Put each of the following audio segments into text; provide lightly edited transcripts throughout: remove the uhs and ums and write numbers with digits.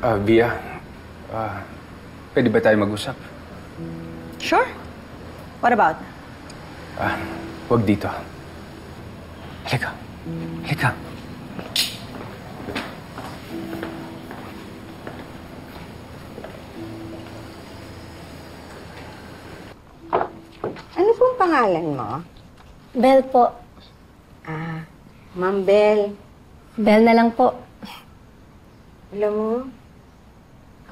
Via, pwede ba tayo mag-usap? Sure. What about? Huwag dito. Halika. Halika. Ano pong pangalan mo? Bel po. Ma'am Bel. Bel na lang po. Alam mo,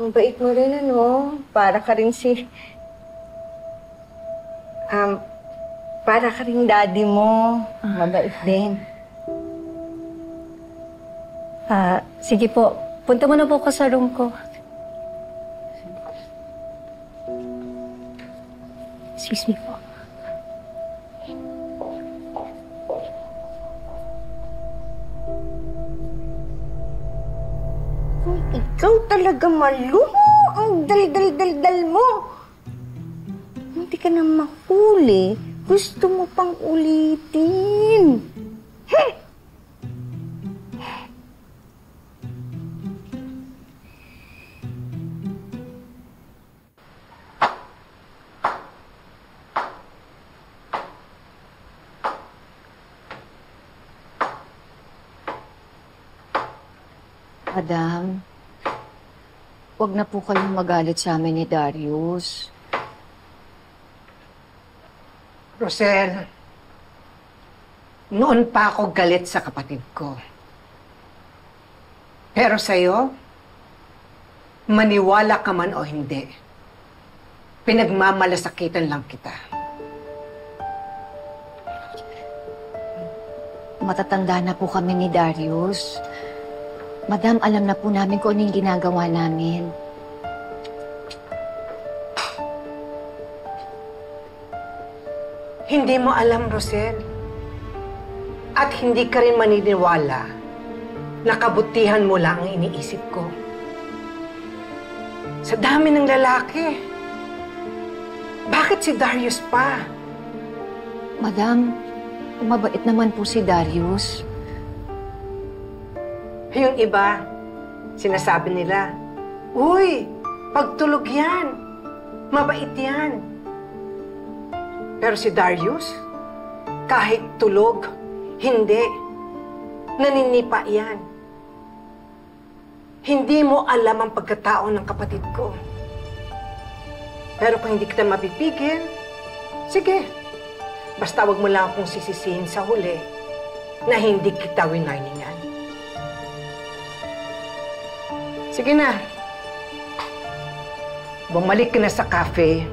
ang bait mo rin, ano? Para ka rin para ka rin daddy mo. Mabait din. Sige po. Punta mo na po ko sa room ko. Excuse me po. Ikaw talaga, Malu. Ang dal-dal-dal-dal mo. Hindi ka na mahuli. Gusto mo pang ulitin. Madam, huwag na po kayong magalit sa amin ni Darius. Rosel, noon pa ako galit sa kapatid ko. Pero sa'yo, maniwala ka man o hindi, pinagmamalasakitan lang kita. Matatanda na po kami ni Darius. Madam, alam na po namin kung ano yung ginagawa namin. Hindi mo alam, Rosel. At hindi ka rin maniniwala na kabutihan mo lang ang iniisip ko. Sa dami ng lalaki, bakit si Darius pa? Madam, mabait naman po si Darius. Yung iba, sinasabi nila, "Uy, pagtulog yan. Mabait yan." Pero si Darius, kahit tulog, hindi. Naninipa yan. Hindi mo alam ang pagkatao ng kapatid ko. Pero kung hindi kita mapipigil, sige. Basta wag mo lang akong sisisihin sa huli na hindi kita winarningan. Sige na. Bumalik ka na sa cafe.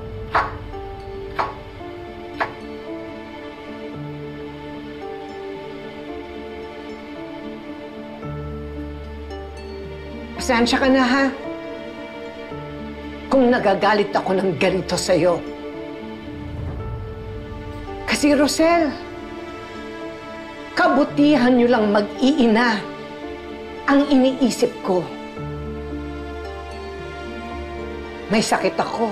Pasensya ka na, ha? Kung nagagalit ako ng ganito sa'yo. Kasi, Rosel, kabutihan niyo lang mag-iina ang iniisip ko. May sakit ako.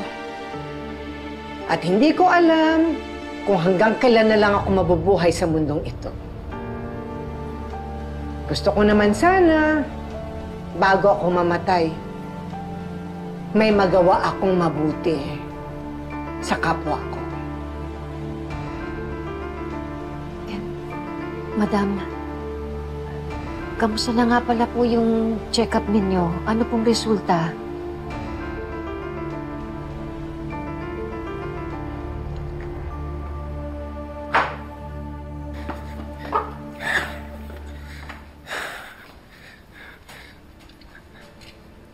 At hindi ko alam kung hanggang kailan na lang ako mabubuhay sa mundong ito. Gusto ko naman sana, bago ako mamatay, may magawa akong mabuti sa kapwa ko. Madam, kamusta na nga pala po yung check-up ninyo? Ano pong resulta?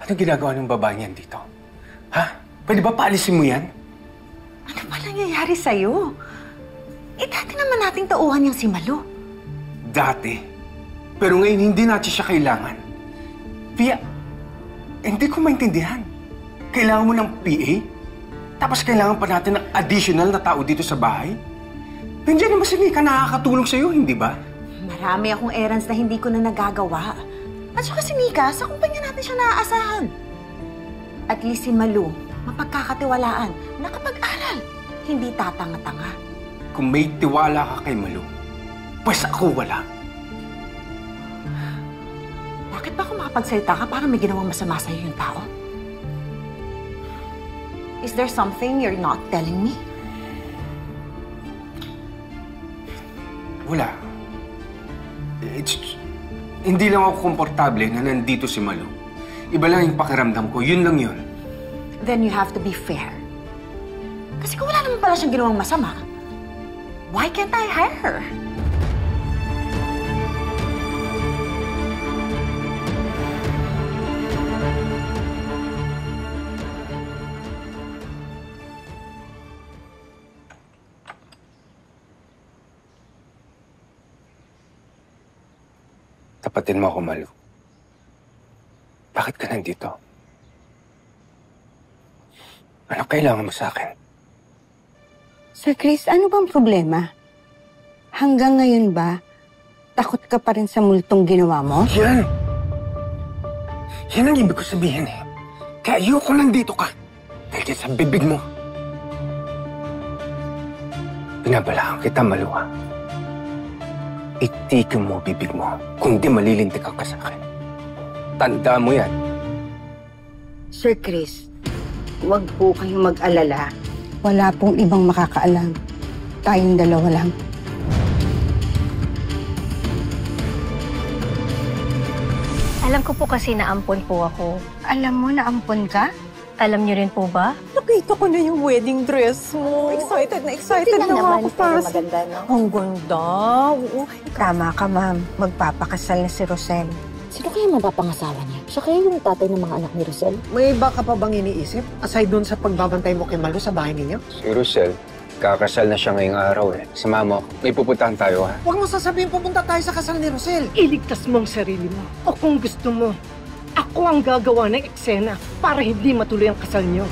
Anong ginagawa ng babae niyan dito? Ha? Pwede ba paalisin mo yan? Ano ba nangyayari sa'yo? Dati naman nating tauhan yung si Malu. Dati. Pero ngayon hindi natin siya kailangan. Pia, hindi ko maintindihan. Kailangan mo ng PA? Tapos kailangan pa natin ng additional na tao dito sa bahay? Nandiyan naman si Mika nakakatulong sa'yo, hindi ba? Marami akong errands na hindi ko na nagagawa. At saka si Mika, sa kumpanya natin siya naaasahan. At least si Malu, mapagkakatiwalaan, nakapag-aral, hindi tatanga-tanga. Kung may tiwala ka kay Malu, pues ako wala. Bakit ba kung makapagsalita ka parang may ginawang masama sa'yo yung tao? Is there something you're not telling me? Wala. Hindi lang ako komportable na nandito si Malu. Iba lang yung pakiramdam ko. Yun lang yun. Then you have to be fair. Kasi kung wala naman pala siyang ginawang masama, why can't I hire her? Tapatin mo ako, Malu. Bakit ka nandito? Ano kailangan mo sa akin? Sir Chris, ano bang problema? Hanggang ngayon ba, takot ka pa rin sa multong ginawa mo? Yan! Yan ang ibig ko sabihin eh. Kaya ayoko nandito ka. Dahil sa bibig mo. Binabalaan kita, Malu, ha? Itigil mo bibig mo, kundi malilintikan ka sa akin. Tandaan mo yan. Sir Chris, huwag po kayong mag-alala. Wala pong ibang makakaalam. Tayong dalawa lang. Alam ko po kasi naampon po ako. Alam mo na ampon ka? Alam niyo rin po ba? Nakita ko na yung wedding dress mo. Excited na ako para sa... maganda, no? Ang ganda. Oo. Tama ka, ma'am. Magpapakasal na si Rosel. Sino kaya mapapangasawa niya? Siya kaya yung tatay ng mga anak ni Rosel? May iba ka pa bang iniisip? Aside doon sa pagbabantay mo kay Malu sa bahay ninyo? Si Rosel, kakasal na siya ngayong araw eh. Sama mo, may pupuntahan tayo ha. Huwag mo sasabihin pupunta tayo sa kasal ni Rosel. Iligtas mo ang sarili mo. O kung gusto mo, ako ang gagawa ng eksena para hindi matuloy ang kasal niyo.